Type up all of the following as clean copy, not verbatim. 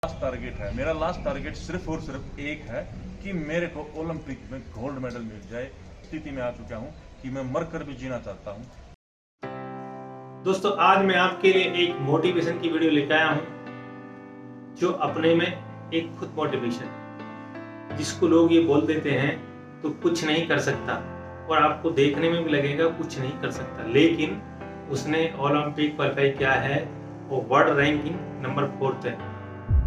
Last target है, मेरा last target सिर्फ और सिर्फ एक है कि मेरे को ओलंपिक में गोल्ड मेडल मिल जाए। स्थिति में आ चुका हूं कि मैं मरकर भी जीना चाहता हूं। दोस्तों, आज मैं आपके लिए एक मोटिवेशन की वीडियो लेकर आया हूं, जो अपने में एक खुद मोटिवेशन, जिसको लोग ये बोल देते हैं तो कुछ नहीं कर सकता, और आपको देखने में भी लगेगा कुछ नहीं कर सकता, लेकिन उसने ओलंपिक क्वालिफाई किया है, वो वर्ल्ड रैंकिंग नंबर 4 है,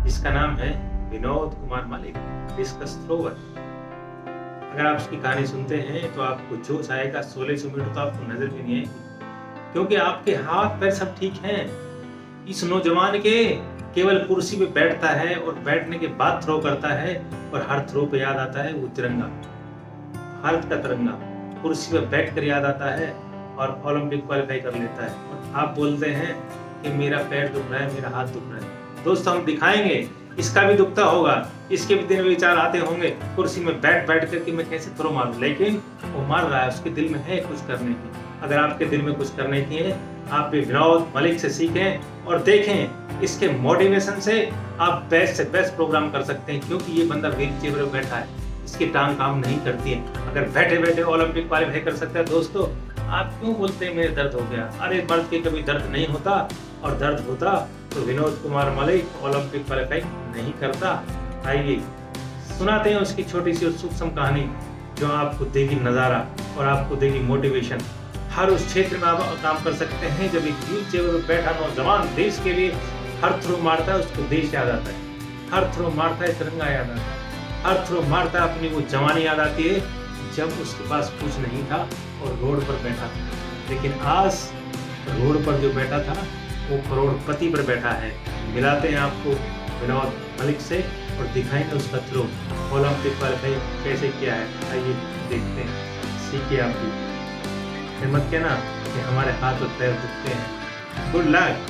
जिसका नाम है विनोद कुमार मलिक, डिस्कस थ्रोवर। अगर आप उसकी कहानी सुनते हैं तो आपको जोश आएगा, 1600 मीटर तो आपको नजर भी नहीं आएगी, क्योंकि आपके हाथ पैर सब ठीक हैं। इस नौजवान के केवल कुर्सी पे बैठता है और बैठने के बाद थ्रो करता है, और हर थ्रो पे याद आता है वो तिरंगा, भारत का तिरंगा कुर्सी पे बैठ कर याद आता है, और ओलंपिक क्वालिफाई कर लेता है। और आप बोलते हैं कि मेरा पैर दुख रहा है, मेरा हाथ दुख रहा है। दोस्तों, हम दिखाएंगे, इसका भी दुखता होगा, इसके भी दिन में विचार आते होंगे कुर्सी में बैठ करके मैं कैसे थ्रो मारूं, लेकिन वो मार रहा है, उसके दिल में है कुछ करने की। अगर आपके दिल में कुछ करने की है, आप भी विनोद मलिक से सीखें और देखें, इसके मोटिवेशन से आप बेस्ट से बेस्ट प्रोग्राम कर सकते हैं, क्योंकि ये बंदा व्हील चेयर पर बैठा है, इसकी टांग काम नहीं करती है। अगर बैठे बैठे ओलंपिक क्वालिफाई कर सकता है, दोस्तों आप क्यों बोलते हैं मेरे दर्द हो गया? अरे मर्द के कभी दर्द नहीं होता, और दर्द होता तो विनोद कुमार मलिक ओलंपिक क्वालिफाई नहीं करता। आइए सुनाते हैं उसकी छोटी सी और सूक्ष्म कहानी, जो आपको देगी नज़ारा और आपको देगी मोटिवेशन। हर उस क्षेत्र में आप काम कर सकते हैं। जब एक व्हील चेयर पर बैठा नौजवान देश के लिए हर थ्रो मारता है, उसको देश याद आता है, हर थ्रो मारता है तिरंगा याद आता है, हर थ्रो मारता है अपनी वो जवानी याद आती है, जब उसके पास कुछ नहीं था और रोड पर बैठा था। लेकिन आज रोड पर जो बैठा था वो करोड़पति पर बैठा है। मिलाते हैं आपको विनोद मलिक से और दिखाएंगे उसका थ्रो ओलंपिक क्वालिफाई कैसे किया है। आइए देखते हैं, सीखिए आप भी। हिम्मत के ना कि हमारे हाथ और पैर दुखते हैं। Good luck.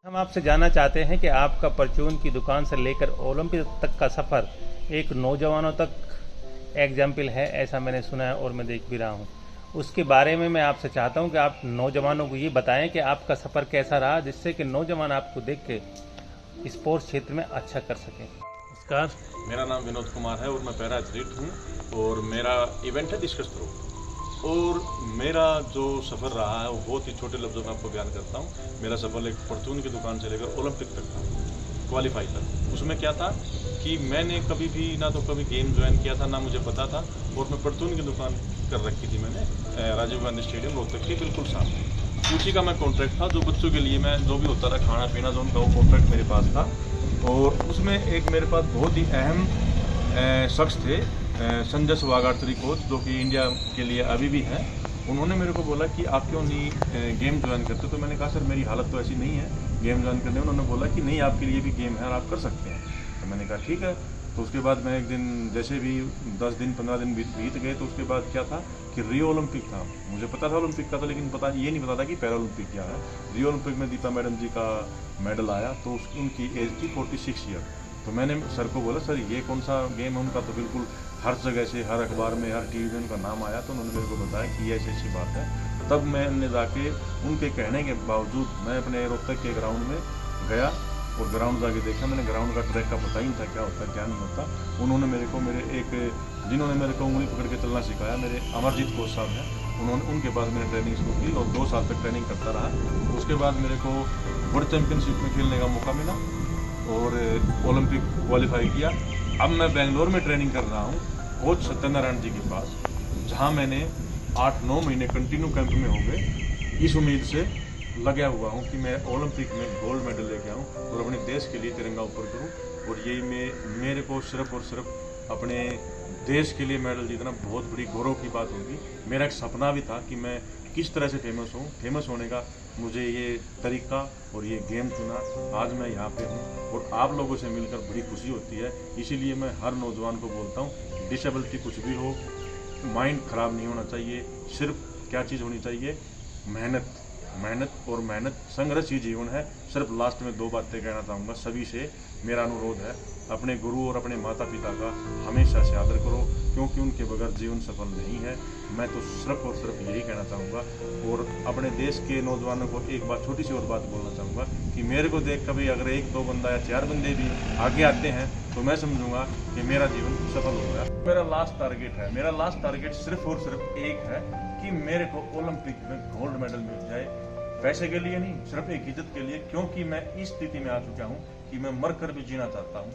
हम आपसे जानना चाहते हैं कि आपका परचून की दुकान से लेकर ओलंपिक तक का सफ़र एक नौजवानों तक एग्जाम्पल है, ऐसा मैंने सुना है और मैं देख भी रहा हूँ। उसके बारे में मैं आपसे चाहता हूँ कि आप नौजवानों को ये बताएं कि आपका सफ़र कैसा रहा, जिससे कि नौजवान आपको देख के स्पोर्ट्स क्षेत्र में अच्छा कर सकें। नमस्कार, मेरा नाम विनोद कुमार है और मैं पैरा एथलीट हूँ, और मेरा इवेंट है डिस्कस थ्रो। और मेरा जो सफ़र रहा है वो बहुत ही छोटे लफ्ज़ों में आपको बयान करता हूँ। मेरा सफ़र एक परचून की दुकान से लेकर ओलंपिक तक था, क्वालिफाई तक। उसमें क्या था कि मैंने कभी भी ना तो कभी गेम ज्वाइन किया था, ना मुझे पता था, और मैं परचून की दुकान कर रखी थी मैंने राजीव गांधी स्टेडियम रोहतक के बिल्कुल सामने। उसी का मैं कॉन्ट्रैक्ट था, जो बच्चों के लिए मैं जो भी होता था खाना पीना जो उनका, वो कॉन्ट्रैक्ट मेरे पास था। और उसमें एक मेरे पास बहुत ही अहम शख्स थे, संजय स्वागार्त्री कोच, जो कि इंडिया के लिए अभी भी हैं। उन्होंने मेरे को बोला कि आप क्यों नहीं गेम ज्वाइन करते? तो मैंने कहा सर मेरी हालत तो ऐसी नहीं है गेम ज्वाइन करने। उन्होंने बोला कि नहीं, आपके लिए भी गेम है और आप कर सकते हैं। तो मैंने कहा ठीक है। तो उसके बाद मैं एक दिन, जैसे भी 10 दिन 15 दिन बीत गए, तो उसके बाद क्या था कि रियो ओलंपिक था। मुझे पता था ओलंपिक का था, लेकिन ये नहीं पता था कि पैरा ओलंपिक क्या है। रियो ओलंपिक में दीपा मैडम जी का मेडल आया, तो उनकी एज थी 46 ईयर। तो मैंने सर को बोला सर ये कौन सा गेम है उनका? तो बिल्कुल हर जगह से, हर अखबार में, हर टीवी में उनका नाम आया। तो उन्होंने मेरे को बताया कि ये ऐसी बात है। तब मैंने जाके उनके कहने के बावजूद मैं अपने रोहतक के ग्राउंड में गया और ग्राउंड जाके देखा। मैंने ग्राउंड का ट्रैक का पता ही नहीं था क्या होता है क्या नहीं होता। उन्होंने मेरे को जिन्होंने मेरे को उंगली पकड़ के चलना सिखाया, मेरे अमरजीत कोच साहब हैं, उनके पास मैंने ट्रेनिंग शुरू की और 2 साल तक ट्रेनिंग करता रहा। उसके बाद मेरे को वर्ल्ड चैम्पियनशिप में खेलने का मौका मिला और ओलंपिक क्वालिफाई किया। अब मैं बेंगलोर में ट्रेनिंग कर रहा हूँ कोच सत्यनारायण जी के पास, जहाँ मैंने 8-9 महीने कंटिन्यू कैंप में हो गए, इस उम्मीद से लगा हुआ हूँ कि मैं ओलंपिक में गोल्ड मेडल लेके आऊँ और अपने देश के लिए तिरंगा ऊपर करूँ। और ये मेरे को सिर्फ और सिर्फ अपने देश के लिए मेडल जीतना बहुत बड़ी गौरव की बात होगी। मेरा एक सपना भी था कि मैं किस तरह से फेमस हूँ। फेमस होने का मुझे ये तरीका और ये गेम चुना, आज मैं यहाँ पे हूँ और आप लोगों से मिलकर बड़ी खुशी होती है। इसीलिए मैं हर नौजवान को बोलता हूँ, डिसेबिलिटी कुछ भी हो, माइंड ख़राब नहीं होना चाहिए। सिर्फ क्या चीज़ होनी चाहिए? मेहनत। और मेहनत संघर्ष ही जीवन है। सिर्फ लास्ट में 2 बातें कहना चाहूँगा सभी से। मेरा अनुरोध है, अपने गुरु और अपने माता पिता का हमेशा से आदर करो, क्योंकि उनके बगैर जीवन सफल नहीं है। मैं तो सिर्फ और सिर्फ यही कहना चाहूँगा। और अपने देश के नौजवानों को एक बात, छोटी सी और बात बोलना चाहूँगा कि मेरे को देख कभी अगर 1-2 बंदा या 4 बंदे भी आगे आते हैं तो मैं समझूंगा कि मेरा जीवन सफल हो गया। मेरा लास्ट टारगेट है, मेरा लास्ट टारगेट सिर्फ और सिर्फ एक है कि मेरे को ओलंपिक में गोल्ड मेडल मिल जाए। पैसे के लिए नहीं, सिर्फ एक इज्जत के लिए, क्योंकि मैं इस स्थिति में आ चुका हूँ कि मैं मर कर भी जीना चाहता हूँ।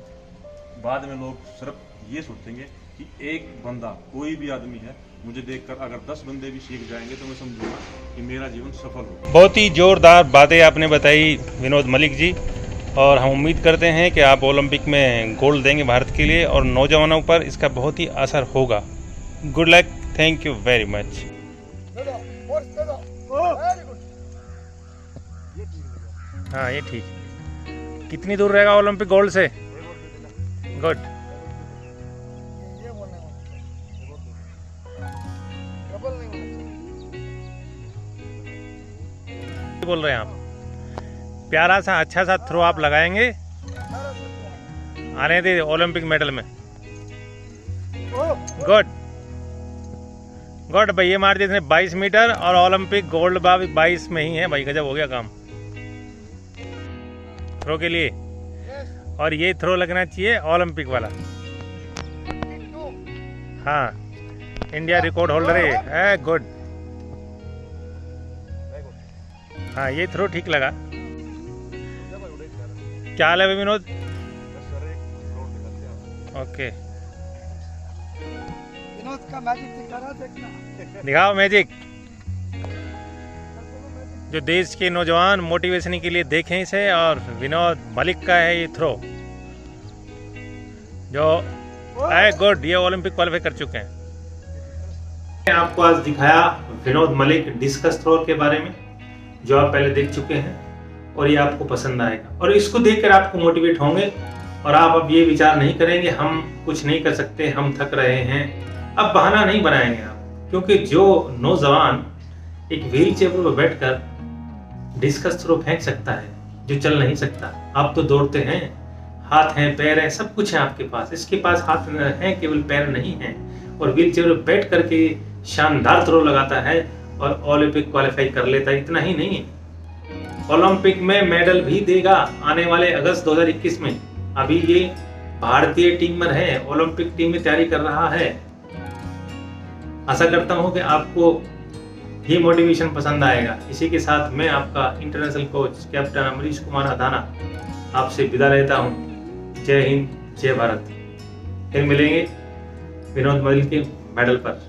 बाद में लोग सिर्फ ये सोचेंगे कि एक बंदा, कोई भी आदमी है, मुझे देखकर अगर 10 बंदे भी सीख जाएंगे तो मैं समझूंगा कि मेरा जीवन सफल हो। बहुत ही जोरदार बातें आपने बताई विनोद मलिक जी, और हम उम्मीद करते हैं कि आप ओलंपिक में गोल्ड देंगे भारत के लिए और नौजवानों पर इसका बहुत ही असर होगा। Good luck, thank you very much. हाँ ये ठीक। कितनी दूर रहेगा ओलंपिक गोल्ड से? गुड। बोल रहे हैं आप? प्यारा सा अच्छा सा थ्रो आप लगाएंगे, आने दे ओलंपिक मेडल में। गुड गुड भाई, ये मार दिया इसने 22 मीटर और ओलंपिक गोल्ड 22 में ही है भाई। गजब हो गया काम थ्रो के लिए। और ये थ्रो लगना चाहिए ओलंपिक वाला। हाँ, इंडिया रिकॉर्ड होल्डर है। गुड। हाँ ये थ्रो ठीक लगा। क्या हाल है विनोद? ओके, विनोद का मैजिक दिखा रहा, देखना। दिखाओ मैजिक। जो देश के नौजवान मोटिवेशन के लिए देखें इसे। और विनोद मलिक का है ये थ्रो जो है गुड। ये ओलंपिक क्वालिफाई कर चुके हैं। मैं आपको आज दिखाया विनोद मलिक डिस्कस थ्रो के बारे में, जो आप पहले देख चुके हैं, और ये आपको पसंद आएगा और इसको देखकर आपको मोटिवेट होंगे और आप अब ये विचार नहीं करेंगे हम कुछ नहीं कर सकते, हम थक रहे हैं। अब बहाना नहीं बनाएंगे आप, क्योंकि जो नौजवान एक व्हील चेयर पर बैठकर डिस्कस थ्रो फेंक सकता है, जो चल नहीं सकता। आप तो दौड़ते हैं, हाथ हैं, पैर हैं, सब कुछ है आपके पास। इसके पास हाथ हैं, केवल पैर नहीं हैं, और व्हील चेयर पर बैठ करके शानदार थ्रो लगाता है और ओलंपिक क्वालिफाई कर लेता है। इतना ही नहीं, ओलंपिक में मेडल भी देगा आने वाले अगस्त 2021 में। अभी ये भारतीय टीम में है, ओलंपिक टीम में तैयारी कर रहा है। आशा करता हूं कि आपको ये मोटिवेशन पसंद आएगा। इसी के साथ मैं आपका international coach captain Amrish Kumar Adhana आपसे विदा लेता हूं। जय हिंद, जय भारत। फिर मिलेंगे विनोद मलिक के मेडल पर।